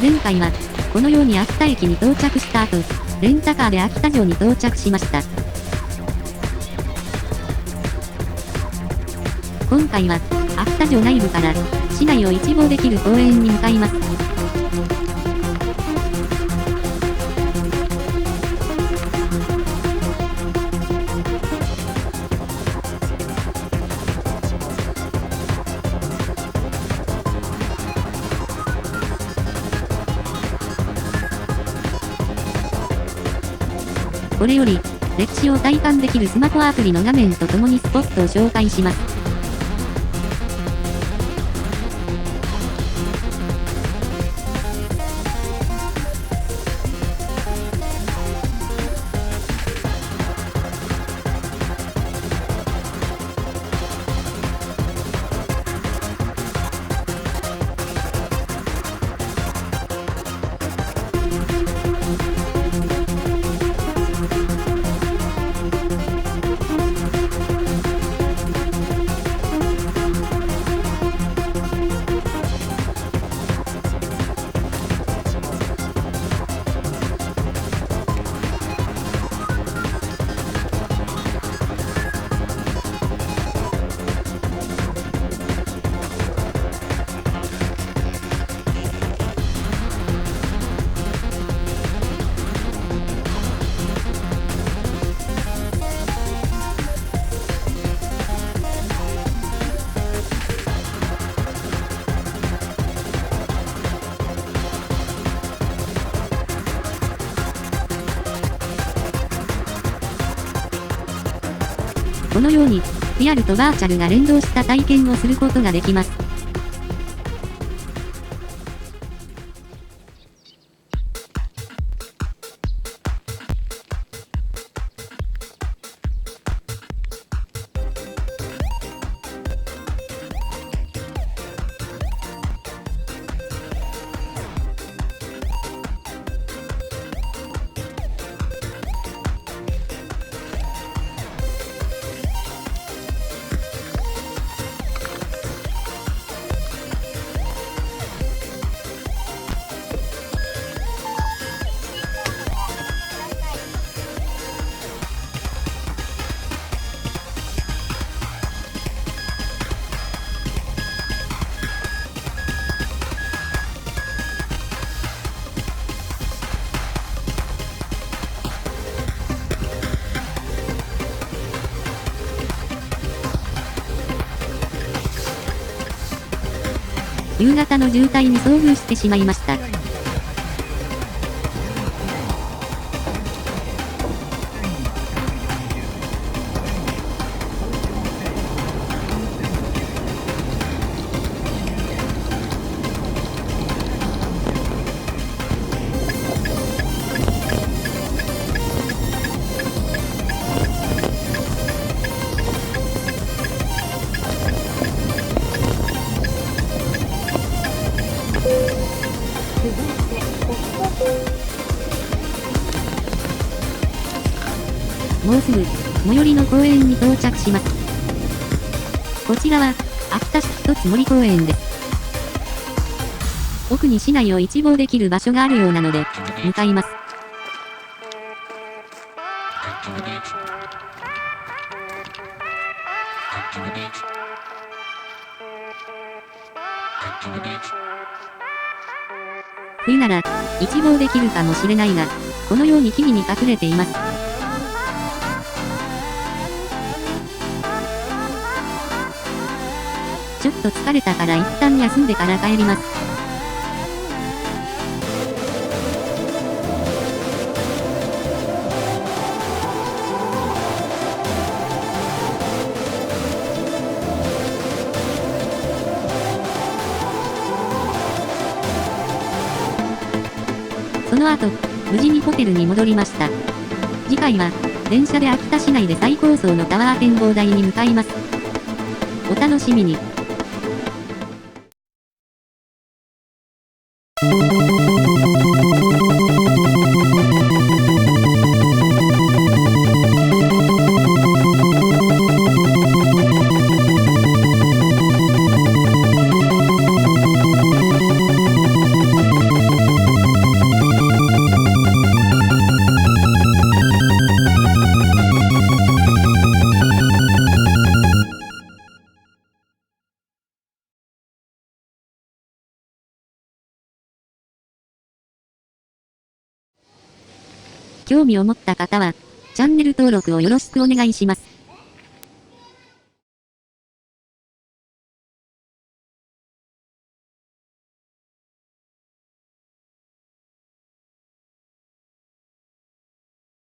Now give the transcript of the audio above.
前回は、このように秋田駅に到着した後、レンタカーで秋田城に到着しました。今回は、秋田城内部から市内を一望できる公園に向かいます。これより、歴史を体感できるスマホアプリの画面とともにスポットを紹介します。このように、リアルとバーチャルが連動した体験をすることができます。夕方の渋滞に遭遇してしまいました。もうすぐ、最寄りの公園に到着します。こちらは、秋田市一つ森公園です。奥に市内を一望できる場所があるようなので、向かいます。冬なら、一望できるかもしれないが、このように木々に隠れています。ちょっと疲れたから一旦休んでから帰ります。その後、無事にホテルに戻りました。次回は、電車で秋田市内で最高層のタワー展望台に向かいます。お楽しみに。興味を持った方は、チャンネル登録をよろしくお願いします。